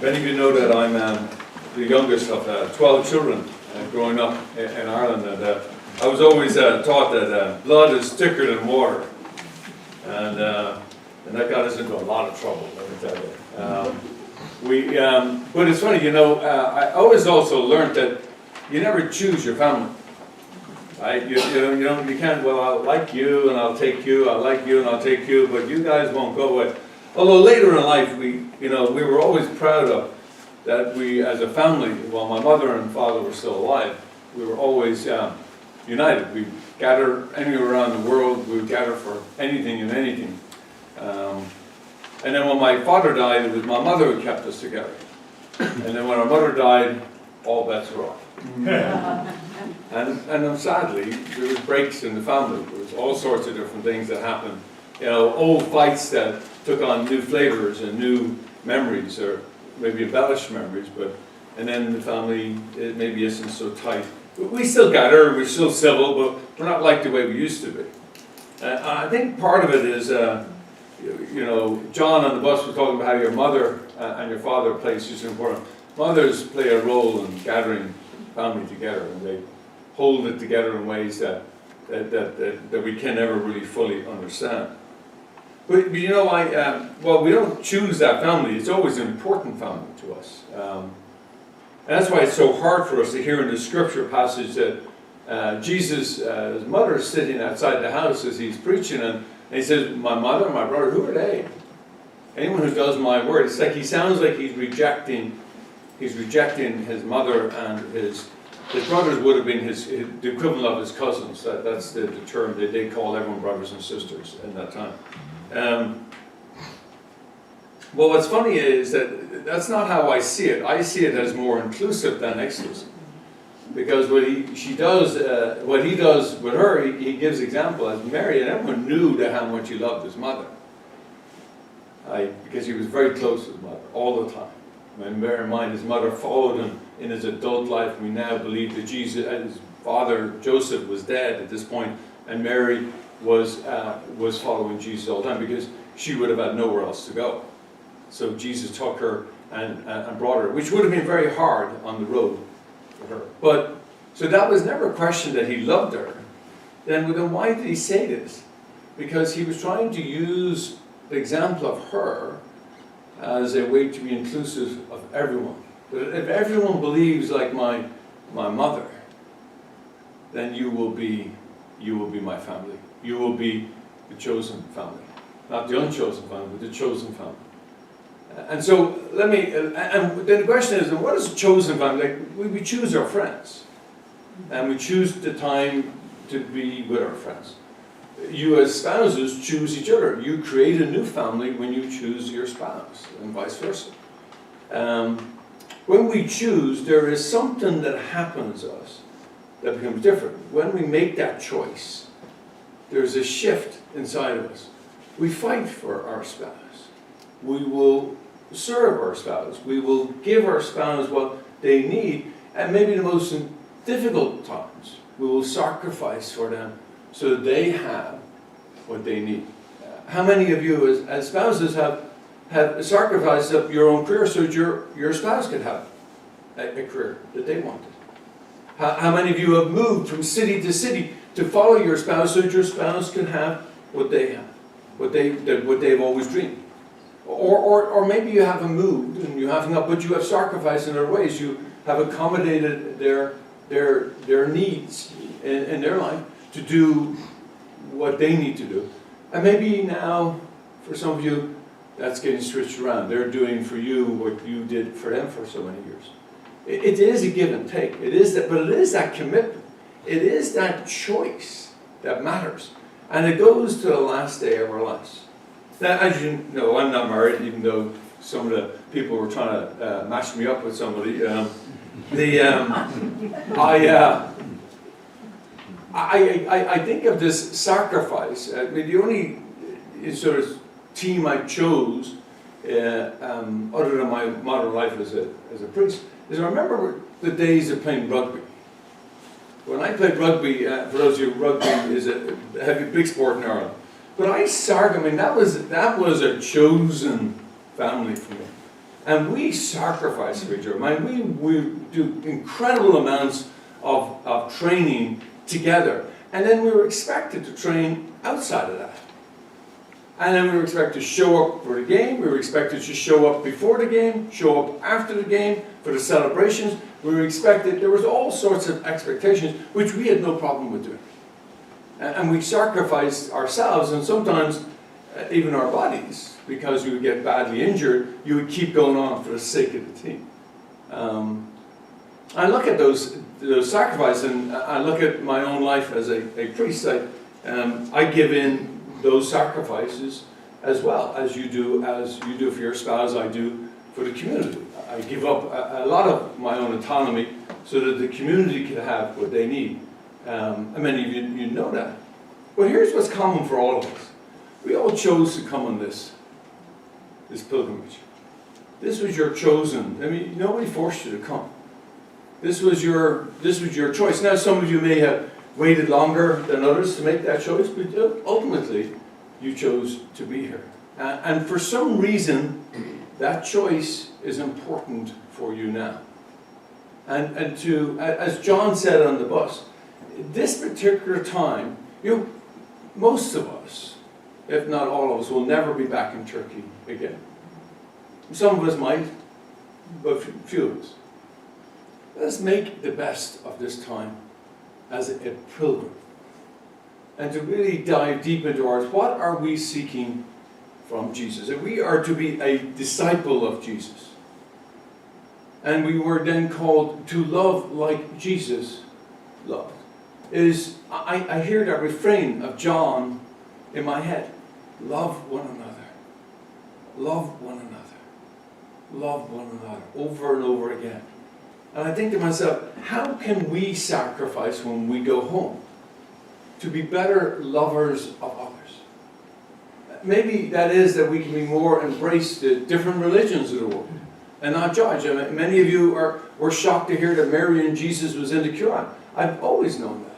Many of you know that I'm the youngest of 12 children growing up in Ireland, and I was always taught that blood is thicker than water, and that got us into a lot of trouble, let me tell you. But it's funny, I always also learned that you never choose your family. Right? You can't, well, I'll like you and I'll take you, I'll like you and I'll take you, but you guys won't go away. Although later in life, we were always proud of that we, as a family, while my mother and father were still alive, we were always united. We'd gather anywhere around the world, we would gather for anything and anything. And then when my father died, it was my mother who kept us together. And then when our mother died, all bets were off. And then sadly, there was breaks in the family. There was all sorts of different things that happened. Old fights that took on new flavors and new memories, or maybe embellished memories, and then the family, it maybe isn't so tight. We still gather, we're still civil, but we're not like the way we used to be. I think part of it is, John on the bus was talking about how your mother and your father play such an important. Mothers play a role in gathering family together, and they hold it together in ways that we can never really fully understand. But we don't choose that family. It's always an important family to us. And that's why it's so hard for us to hear in the scripture passage that Jesus, his mother is sitting outside the house as he's preaching, and he says, my mother and my brother, who are they? Anyone who does my word. It's like he sounds like he's rejecting his mother, and his brothers would have been the equivalent of his cousins. That's the term that they call everyone brothers and sisters in that time. Well, what's funny is that's not how I see it. I see it as more inclusive than exclusive, because what he does with her, he gives example as Mary, and everyone knew how much he loved his mother, because he was very close to his mother all the time. And bear in mind, his mother followed him in his adult life. We now believe that his father Joseph was dead at this point, and Mary was following Jesus all the time, because she would have had nowhere else to go. So Jesus took her and brought her, which would have been very hard on the road for her. But so that was never a question that he loved her. Then why did he say this? Because he was trying to use the example of her as a way to be inclusive of everyone. But if everyone believes like my mother, then you will be my family. You will be the chosen family. Not the unchosen family, but the chosen family. And so and then the question is, what is a chosen family? Like, we choose our friends. And we choose the time to be with our friends. You as spouses choose each other. You create a new family when you choose your spouse, and vice versa. When we choose, there is something that happens to us that becomes different. When we make that choice, there's a shift inside of us. We fight for our spouse. We will serve our spouse. We will give our spouse what they need, and maybe the most difficult times, we will sacrifice for them so that they have what they need. How many of you as spouses have sacrificed up your own career so that your spouse could have a career that they wanted? How many of you have moved from city to city to follow your spouse so that your spouse can have what they have, what they've always dreamed? Or maybe you haven't moved and you have not, but you have sacrificed in other ways. You have accommodated their needs in their life to do what they need to do. And maybe now, for some of you, that's getting switched around. They're doing for you what you did for them for so many years. It is a give and take. But it is that commitment. It is that choice that matters. And it goes to the last day of our lives. Now, as you know, I'm not married, even though some of the people were trying to match me up with somebody. I think of this sacrifice. I mean, the only sort of team I chose, other than my modern life as a priest, is I remember the days of playing rugby. When I played rugby, for those of you, rugby is a big sport in Ireland. But that was a chosen family for me. And we sacrifice for each other. We do incredible amounts of training together. And then we were expected to train outside of that. And then we were expected to show up for the game. We were expected to show up before the game, show up after the game for the celebrations. We were expected, there was all sorts of expectations, which we had no problem with doing. And we sacrificed ourselves, and sometimes even our bodies, because we would get badly injured. You would keep going on for the sake of the team. I look at those sacrifices, and I look at my own life as a priest. I give in those sacrifices as well as you do for your spouse. I do for the community. I give up a lot of my own autonomy so that the community can have what they need. And many of you know that. But here's what's common for all of us. We all chose to come on this pilgrimage. This was your chosen. I mean, nobody forced you to come. This was your choice. Now, some of you may have waited longer than others to make that choice, but ultimately, you chose to be here. And for some reason, that choice is important for you now. And as John said on the bus, this particular time, most of us, if not all of us, will never be back in Turkey again. Some of us might, but few of us. Let's make the best of this time as a pilgrim. And to really dive deep into ours, what are we seeking from Jesus? If we are to be a disciple of Jesus, and we were then called to love like Jesus loved. I hear that refrain of John in my head. Love one another. Love one another. Love one another. Over and over again. And I think to myself, how can we sacrifice when we go home to be better lovers of others? Maybe that is that we can be more embrace the different religions of the world and not judge. I mean, many of you were shocked to hear that Mary and Jesus was in the Quran. I've always known that.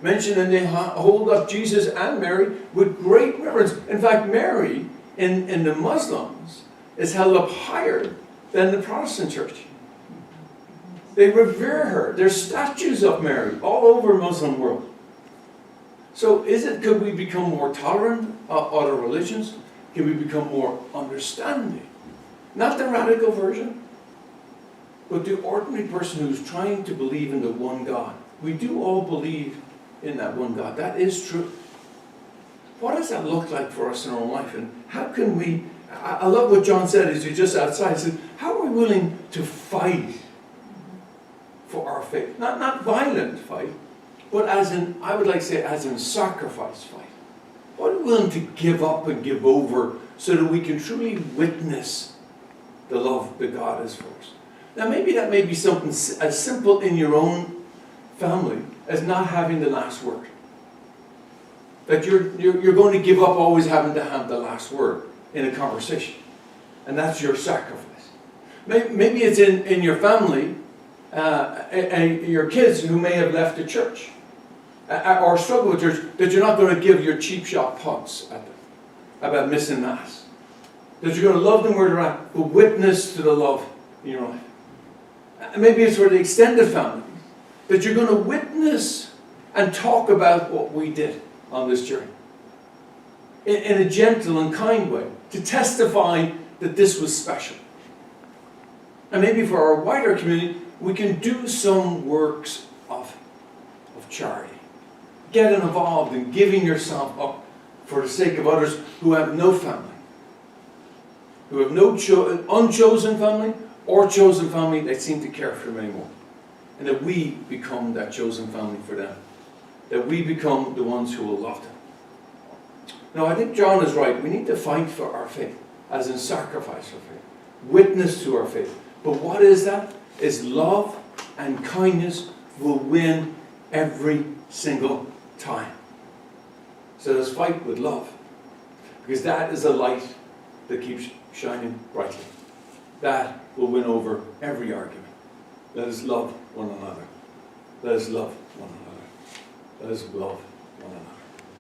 Mentioned, and they hold up Jesus and Mary with great reverence. In fact, Mary in the Muslims is held up higher than the Protestant church. They revere her. There's statues of Mary all over the Muslim world. So could we become more tolerant of other religions? Can we become more understanding? Not the radical version, but the ordinary person who's trying to believe in the one God. We do all believe in that one God. That is true. What does that look like for us in our own life? And how can we... I love what John said as you're just outside. He said, how are we willing to fight for our faith? Not violent fight, but I would like to say, as in sacrifice fight. What are we willing to give up and give over so that we can truly witness the love that God has for us? Now, maybe that may be something as simple in your own family as not having the last word. That you're going to give up always having to have the last word in a conversation. And that's your sacrifice. Maybe it's in your family, and your kids who may have left the church or struggle with church, that you're not going to give your cheap shot punts at them about missing Mass. That you're going to love them where they're at, but witness to the love in your life. Maybe it's for the extended family, that you're going to witness and talk about what we did on this journey in a gentle and kind way, to testify that this was special. And maybe for our wider community, we can do some works of charity. Get involved in giving yourself up for the sake of others who have no family, who have no unchosen family or chosen family they seem to care for them anymore. And that we become that chosen family for them. That we become the ones who will love them. Now, I think John is right. We need to fight for our faith, as in sacrifice our faith, witness to our faith. But what is that? Is love and kindness will win every single time. So let's fight with love, because that is a light that keeps shining brightly. That will win over every argument. Let us love one another. Let us love one another. Let us love